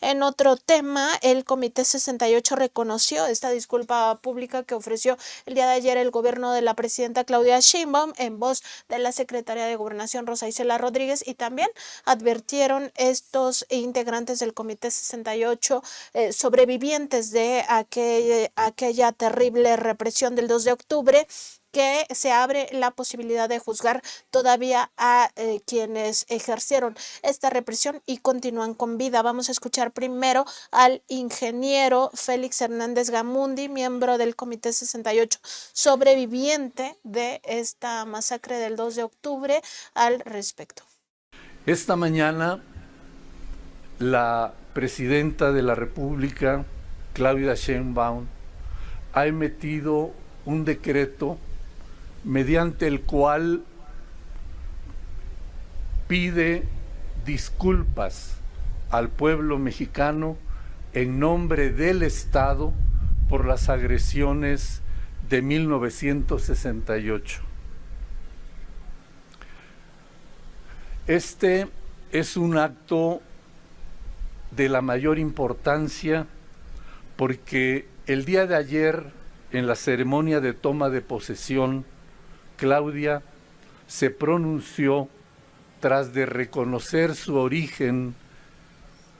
En otro tema, el Comité 68 reconoció esta disculpa pública que ofreció el día de ayer el gobierno de la presidenta Claudia Sheinbaum en voz de la secretaria de Gobernación Rosa Isela Rodríguez, y también advirtieron estos integrantes del Comité 68 sobrevivientes de aquella terrible represión del 2 de octubre, que se abre la posibilidad de juzgar todavía a quienes ejercieron esta represión y continúan con vida. Vamos a escuchar primero al ingeniero Félix Hernández Gamundi, miembro del Comité 68, sobreviviente de esta masacre del 2 de octubre, al respecto. Esta mañana, la presidenta de la República, Claudia Sheinbaum, ha emitido un decreto mediante el cual pide disculpas al pueblo mexicano en nombre del Estado por las agresiones de 1968. Este es un acto de la mayor importancia porque el día de ayer, en la ceremonia de toma de posesión, Claudia se pronunció tras de reconocer su origen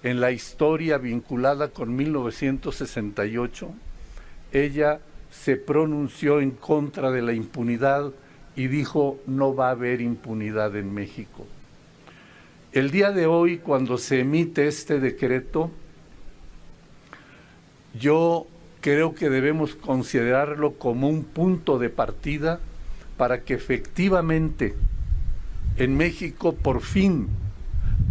en la historia vinculada con 1968. Ella se pronunció en contra de la impunidad y dijo: no va a haber impunidad en México. El día de hoy, cuando se emite este decreto, yo creo que debemos considerarlo como un punto de partida para que efectivamente en México por fin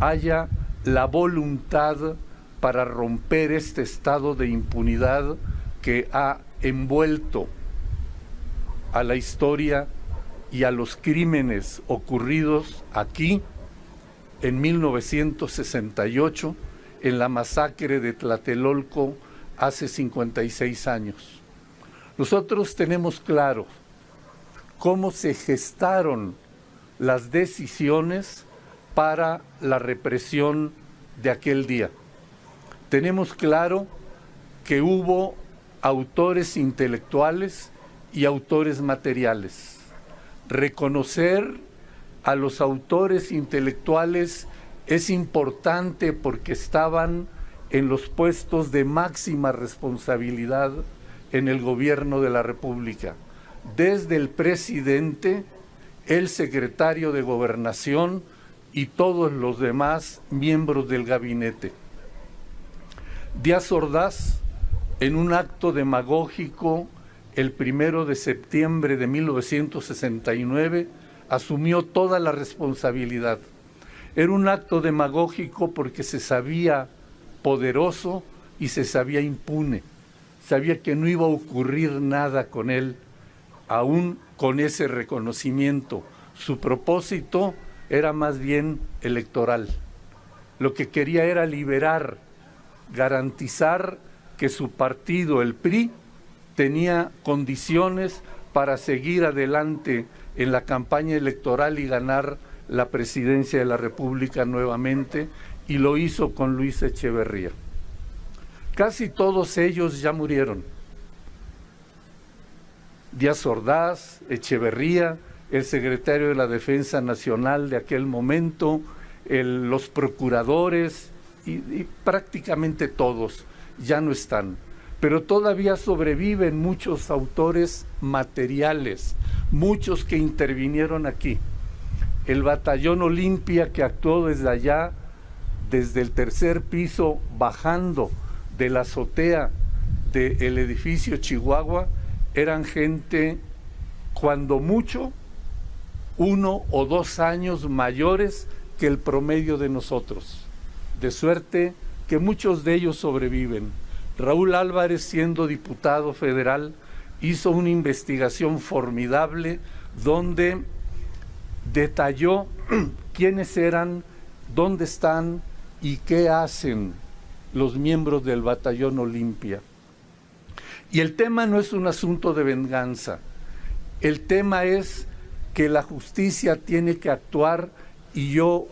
haya la voluntad para romper este estado de impunidad que ha envuelto a la historia y a los crímenes ocurridos aquí en 1968, en la masacre de Tlatelolco hace 56 años. Nosotros tenemos claro cómo se gestaron las decisiones para la represión de aquel día. Tenemos claro que hubo autores intelectuales y autores materiales. Reconocer a los autores intelectuales es importante porque estaban en los puestos de máxima responsabilidad en el gobierno de la República, desde el presidente, el secretario de Gobernación y todos los demás miembros del gabinete. Díaz Ordaz, en un acto demagógico el 1 de septiembre de 1969, asumió toda la responsabilidad. Era un acto demagógico porque se sabía poderoso y se sabía impune. Sabía que no iba a ocurrir nada con él, aún con ese reconocimiento. Su propósito era más bien electoral. Lo que quería era liberar, garantizar que su partido, el PRI, tenía condiciones para seguir adelante en la campaña electoral y ganar la presidencia de la República nuevamente, y lo hizo con Luis Echeverría. Casi todos ellos ya murieron. Díaz Ordaz, Echeverría, el secretario de la Defensa Nacional de aquel momento, los procuradores y prácticamente todos ya no están. Pero todavía sobreviven muchos autores materiales, muchos que intervinieron aquí. El Batallón Olimpia, que actuó desde allá, desde el tercer piso, bajando de la azotea del edificio Chihuahua, eran gente, cuando mucho, 1 o 2 años mayores que el promedio de nosotros. De suerte que muchos de ellos sobreviven. Raúl Álvarez, siendo diputado federal, hizo una investigación formidable donde detalló quiénes eran, dónde están y qué hacen los miembros del Batallón Olimpia. Y el tema no es un asunto de venganza. El tema es que la justicia tiene que actuar, y yo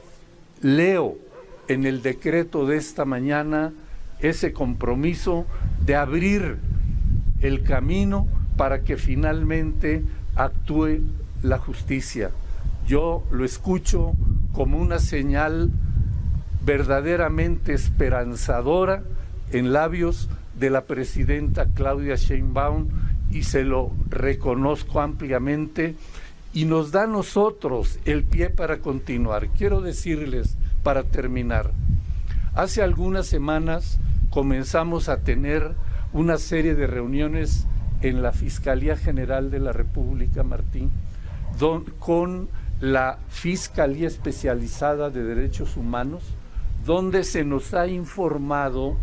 leo en el decreto de esta mañana ese compromiso de abrir el camino para que finalmente actúe la justicia. Yo lo escucho como una señal verdaderamente esperanzadora en labios de la presidenta Claudia Sheinbaum, y se lo reconozco ampliamente, y nos da a nosotros el pie para continuar. Quiero decirles, para terminar, hace algunas semanas comenzamos a tener una serie de reuniones en la Fiscalía General de la República, Martín, con la Fiscalía Especializada de Derechos Humanos, donde se nos ha informado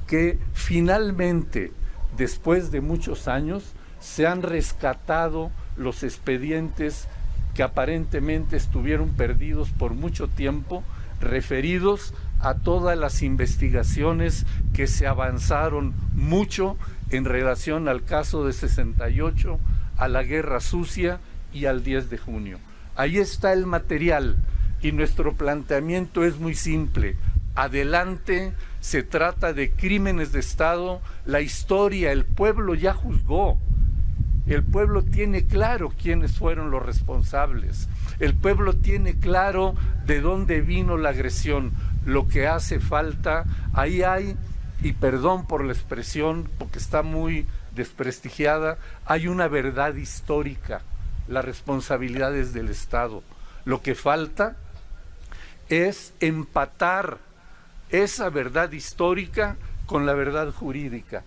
que finalmente, después de muchos años, se han rescatado los expedientes que aparentemente estuvieron perdidos por mucho tiempo, referidos a todas las investigaciones que se avanzaron mucho en relación al caso de 68, a la Guerra Sucia y al 10 de junio. Ahí está el material y nuestro planteamiento es muy simple. Adelante, se trata de crímenes de Estado, la historia, el pueblo ya juzgó. El pueblo tiene claro quiénes fueron los responsables. El pueblo tiene claro de dónde vino la agresión. Lo que hace falta, ahí hay, y perdón por la expresión, porque está muy desprestigiada, hay una verdad histórica. La responsabilidad es del Estado. Lo que falta es empatar esa verdad histórica con la verdad jurídica.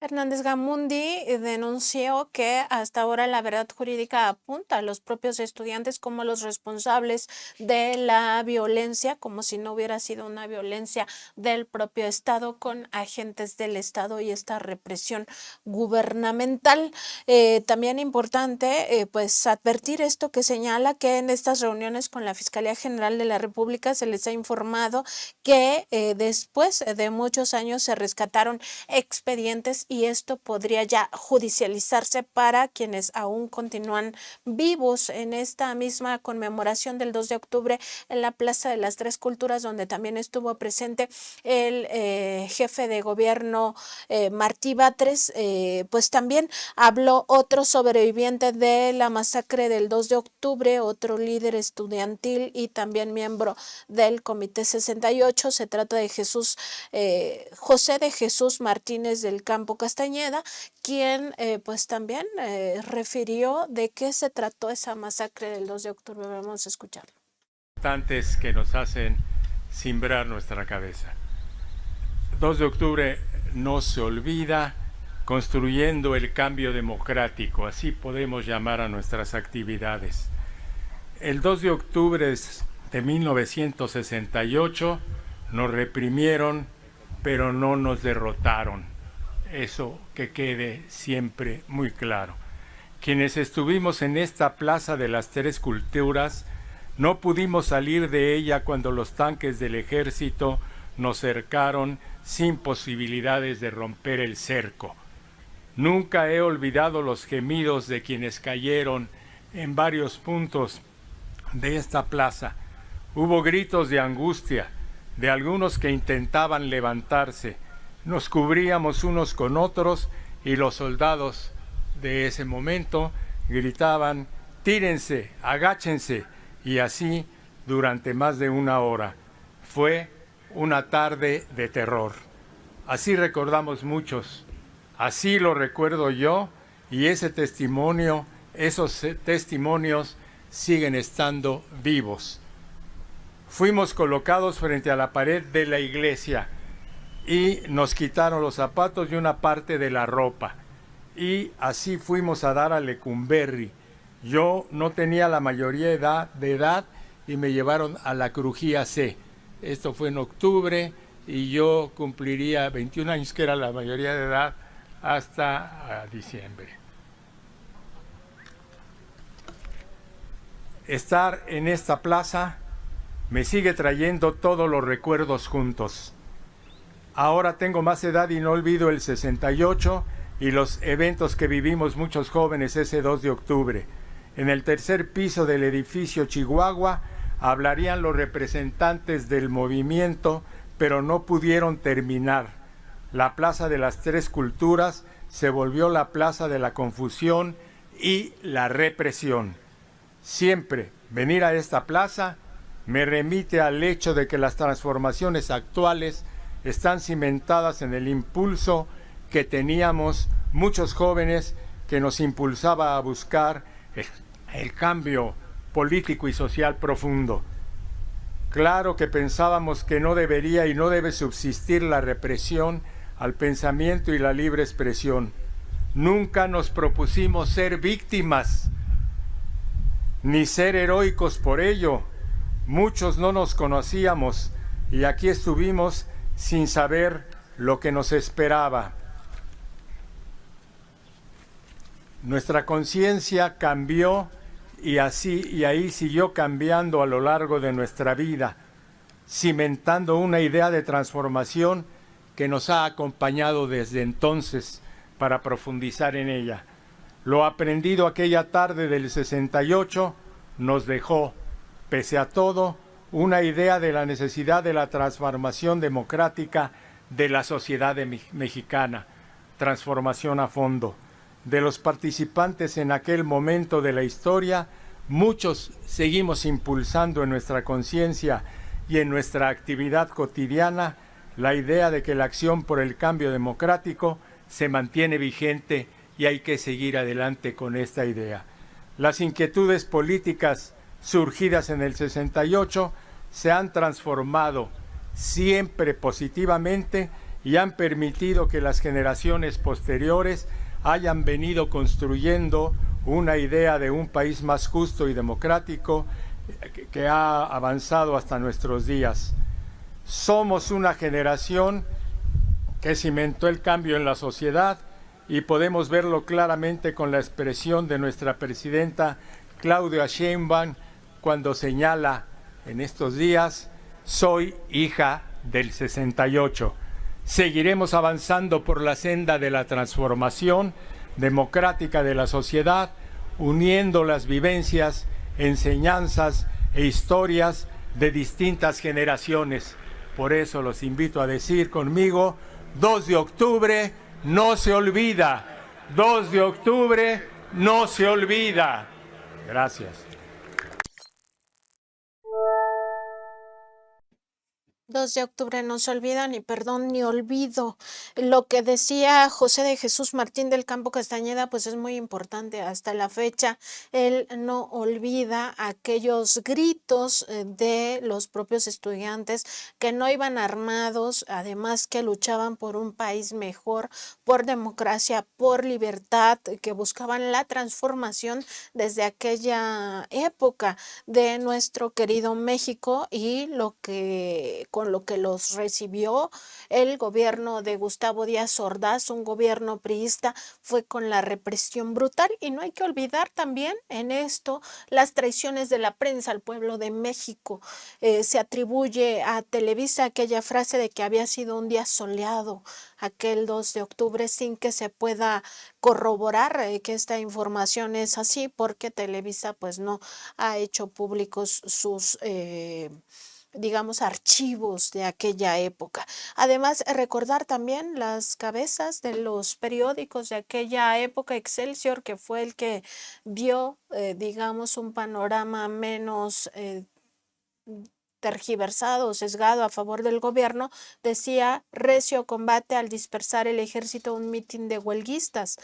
Hernández Gamundi denunció que hasta ahora la verdad jurídica apunta a los propios estudiantes como los responsables de la violencia, como si no hubiera sido una violencia del propio Estado con agentes del Estado y esta represión gubernamental. También importante pues advertir esto que señala que en estas reuniones con la Fiscalía General de la República se les ha informado que después de muchos años se rescataron expedientes y esto podría ya judicializarse para quienes aún continúan vivos. En esta misma conmemoración del 2 de octubre en la Plaza de las Tres Culturas, donde también estuvo presente el jefe de gobierno Martí Batres, pues también habló otro sobreviviente de la masacre del 2 de octubre, otro líder estudiantil y también miembro del Comité 68. Se trata de José de Jesús Martínez del Campo Castañeda, quien pues también refirió de qué se trató esa masacre del 2 de octubre. Vamos a escucharlo. Importantes que nos hacen cimbrar nuestra cabeza. 2 de octubre no se olvida, construyendo el cambio democrático, así podemos llamar a nuestras actividades. El 2 de octubre de 1968 nos reprimieron, pero no nos derrotaron. Eso que quede siempre muy claro. Quienes estuvimos en esta Plaza de las Tres Culturas no pudimos salir de ella cuando los tanques del ejército nos cercaron sin posibilidades de romper el cerco. Nunca he olvidado los gemidos de quienes cayeron en varios puntos de esta plaza. Hubo gritos de angustia de algunos que intentaban levantarse. Nos cubríamos unos con otros y los soldados de ese momento gritaban: tírense, agáchense, y así durante más de una hora. Fue una tarde de terror. Así recordamos muchos, así lo recuerdo yo, y ese testimonio, esos testimonios siguen estando vivos. Fuimos colocados frente a la pared de la iglesia y nos quitaron los zapatos y una parte de la ropa. Y así fuimos a dar a Lecumberri. Yo no tenía la mayoría de edad y me llevaron a la Crujía C. Esto fue en octubre y yo cumpliría 21 años, que era la mayoría de edad, hasta diciembre. Estar en esta plaza me sigue trayendo todos los recuerdos juntos. Ahora tengo más edad y no olvido el 68 y los eventos que vivimos muchos jóvenes ese 2 de octubre. En el tercer piso del edificio Chihuahua Hablarían los representantes del movimiento, pero no pudieron terminar. La Plaza de las Tres Culturas se volvió la plaza de la confusión y la represión. Siempre venir a esta plaza me remite al hecho de que las transformaciones actuales están cimentadas en el impulso que teníamos muchos jóvenes que nos impulsaba a buscar el cambio político y social profundo. Claro que pensábamos que no debería y no debe subsistir la represión al pensamiento y la libre expresión. Nunca nos propusimos ser víctimas, ni ser heroicos por ello. Muchos no nos conocíamos y aquí estuvimos sin saber lo que nos esperaba. Nuestra conciencia cambió y ahí siguió cambiando a lo largo de nuestra vida, cimentando una idea de transformación que nos ha acompañado desde entonces para profundizar en ella. Lo aprendido aquella tarde del 68 nos dejó, pese a todo, una idea de la necesidad de la transformación democrática de la sociedad mexicana, transformación a fondo. De los participantes en aquel momento de la historia, muchos seguimos impulsando en nuestra conciencia y en nuestra actividad cotidiana la idea de que la acción por el cambio democrático se mantiene vigente y hay que seguir adelante con esta idea. Las inquietudes políticas surgidas en el 68 se han transformado siempre positivamente y han permitido que las generaciones posteriores hayan venido construyendo una idea de un país más justo y democrático que ha avanzado hasta nuestros días. Somos una generación que cimentó el cambio en la sociedad y podemos verlo claramente con la expresión de nuestra presidenta Claudia Sheinbaum cuando señala en estos días: soy hija del 68. Seguiremos avanzando por la senda de la transformación democrática de la sociedad, uniendo las vivencias, enseñanzas e historias de distintas generaciones. Por eso los invito a decir conmigo: 2 de octubre no se olvida. 2 de octubre no se olvida. Gracias. 2 de octubre no se olvida, ni perdón ni olvido. Lo que decía José de Jesús Martín del Campo Castañeda, pues es muy importante. Hasta la fecha, él no olvida aquellos gritos de los propios estudiantes que no iban armados, además que luchaban por un país mejor, por democracia, por libertad, que buscaban la transformación desde aquella época de nuestro querido México, y con lo que los recibió el gobierno de Gustavo Díaz Ordaz, un gobierno priista, fue con la represión brutal. Y no hay que olvidar también en esto las traiciones de la prensa al pueblo de México. Se atribuye a Televisa aquella frase de que había sido un día soleado aquel 2 de octubre, sin que se pueda corroborar que esta información es así, porque Televisa pues no ha hecho públicos sus digamos, archivos de aquella época. Además, recordar también las cabezas de los periódicos de aquella época. Excelsior, que fue el que dio, digamos, un panorama menos tergiversado o sesgado a favor del gobierno, decía: recio combate al dispersar el ejército un mitin de huelguistas.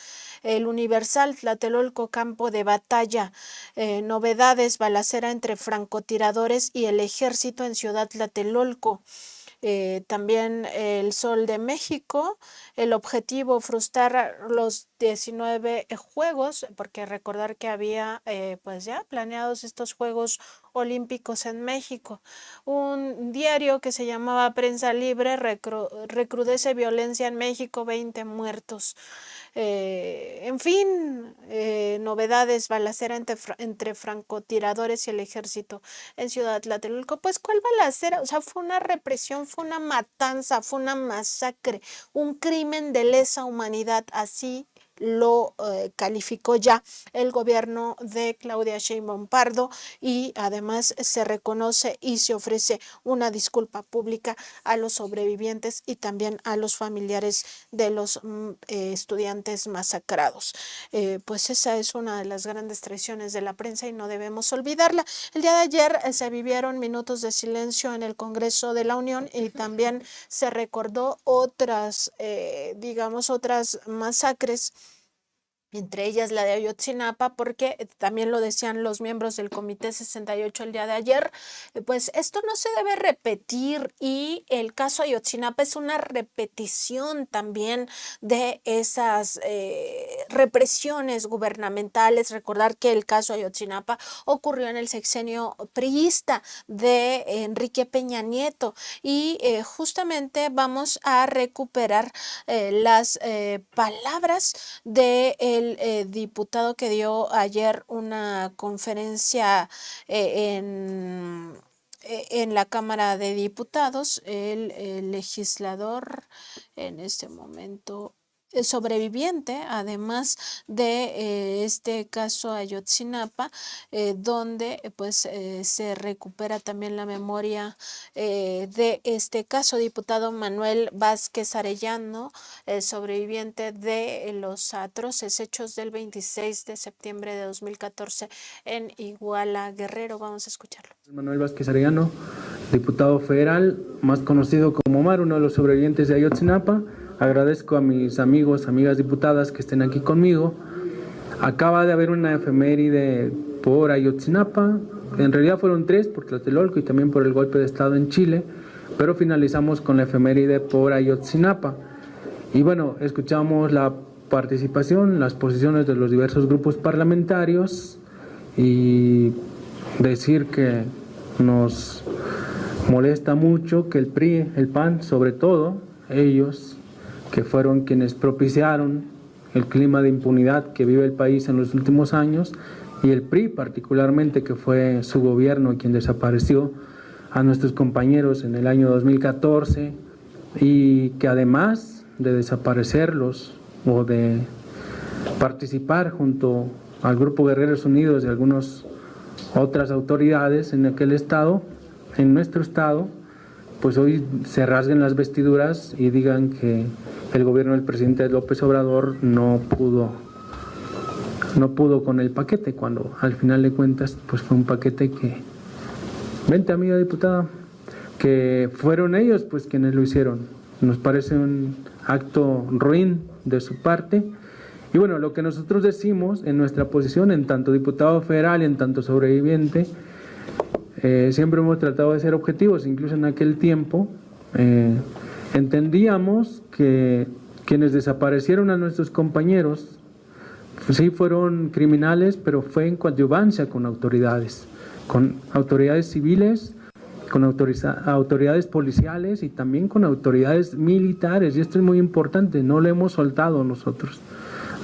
El Universal, Tlatelolco, campo de batalla. Novedades, balacera entre francotiradores y el ejército en Ciudad Tlatelolco. También El Sol de México, el objetivo: frustrar los 19 juegos, porque recordar que había pues ya planeados estos Juegos Olímpicos en México. Un diario que se llamaba Prensa Libre: recrudece violencia en México, 20 muertos. En fin, novedades, balacera entre francotiradores y el ejército en Ciudad Tlatelolco. Pues, ¿cuál balacera? O sea, fue una represión, fue una matanza, fue una masacre, un crimen de lesa humanidad. Así lo calificó ya el gobierno de Claudia Sheinbaum Pardo, y además se reconoce y se ofrece una disculpa pública a los sobrevivientes y también a los familiares de los estudiantes masacrados. Pues esa es una de las grandes traiciones de la prensa y no debemos olvidarla. El día de ayer se vivieron minutos de silencio en el Congreso de la Unión y también se recordó otras, otras masacres, entre ellas la de Ayotzinapa, porque también lo decían los miembros del Comité 68 el día de ayer, pues esto no se debe repetir, y el caso Ayotzinapa es una repetición también de esas represiones gubernamentales. Recordar que el caso Ayotzinapa ocurrió en el sexenio priista de Enrique Peña Nieto, y justamente vamos a recuperar las palabras de el diputado que dio ayer una conferencia en la Cámara de Diputados, el legislador en este momento sobreviviente, además de este caso Ayotzinapa, donde pues se recupera también la memoria de este caso. Diputado Manuel Vázquez Arellano, sobreviviente de los atroces hechos del 26 de septiembre de 2014 en Iguala, Guerrero. Vamos a escucharlo. Manuel Vázquez Arellano, diputado federal, más conocido como Omar, uno de los sobrevivientes de Ayotzinapa. Agradezco a mis amigos, amigas diputadas que estén aquí conmigo. Acaba de haber una efeméride por Ayotzinapa. En realidad fueron 3, por Tlatelolco y también por el golpe de Estado en Chile, pero finalizamos con la efeméride por Ayotzinapa. Y bueno, escuchamos la participación, las posiciones de los diversos grupos parlamentarios, y decir que nos molesta mucho que el PRI, el PAN, sobre todo ellos, que fueron quienes propiciaron el clima de impunidad que vive el país en los últimos años, y el PRI particularmente, que fue su gobierno quien desapareció a nuestros compañeros en el año 2014, y que además de desaparecerlos o de participar junto al Grupo Guerreros Unidos y algunas otras autoridades en aquel estado, en nuestro estado, pues hoy se rasguen las vestiduras y digan que el gobierno del presidente López Obrador no pudo con el paquete, cuando al final de cuentas pues fue un paquete que, vente amiga diputada, que fueron ellos pues quienes lo hicieron. Nos parece un acto ruin de su parte. Y bueno, lo que nosotros decimos en nuestra posición, en tanto diputado federal y en tanto sobreviviente, siempre hemos tratado de ser objetivos. Incluso en aquel tiempo entendíamos que quienes desaparecieron a nuestros compañeros, pues sí fueron criminales, pero fue en coadyuvancia con autoridades civiles, con autoridades policiales y también con autoridades militares. Y esto es muy importante, no lo hemos soltado nosotros,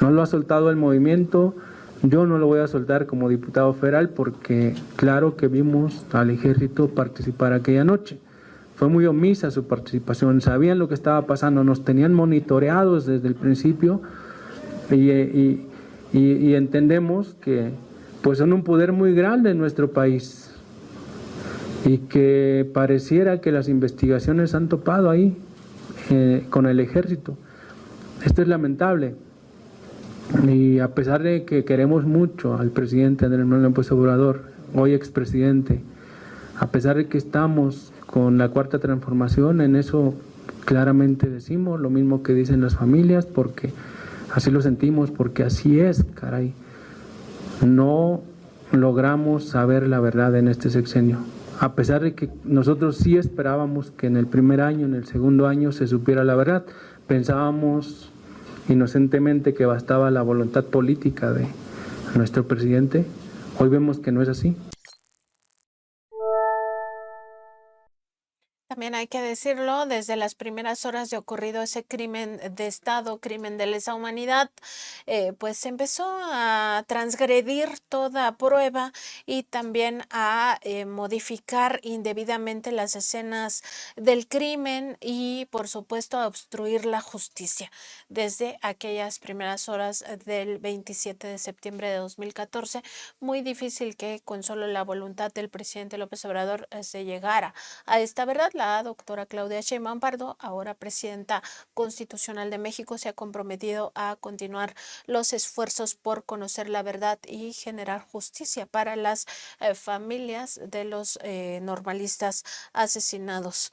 no lo ha soltado el movimiento. Yo no lo voy a soltar como diputado federal, porque claro que vimos al ejército participar aquella noche. Fue muy omisa su participación, sabían lo que estaba pasando, nos tenían monitoreados desde el principio, y entendemos que pues son un poder muy grande en nuestro país, y que pareciera que las investigaciones han topado ahí con el ejército. Esto es lamentable. Y a pesar de que queremos mucho al presidente Andrés Manuel López Obrador, hoy expresidente, a pesar de que estamos con la Cuarta Transformación, en eso claramente decimos lo mismo que dicen las familias, porque así lo sentimos, porque así es, caray. No logramos saber la verdad en este sexenio. A pesar de que nosotros sí esperábamos que en el primer año, en el segundo año se supiera la verdad, pensábamos inocentemente que bastaba la voluntad política de nuestro presidente. Hoy vemos que no es así. La También hay que decirlo, desde las primeras horas de ocurrido ese crimen de Estado, crimen de lesa humanidad, pues se empezó a transgredir toda prueba y también a modificar indebidamente las escenas del crimen y por supuesto a obstruir la justicia. Desde aquellas primeras horas del 27 de septiembre de 2014, muy difícil que con solo la voluntad del presidente López Obrador se llegara a esta verdad. La doctora Claudia Sheinbaum Pardo, ahora presidenta constitucional de México, se ha comprometido a continuar los esfuerzos por conocer la verdad y generar justicia para las familias de los normalistas asesinados.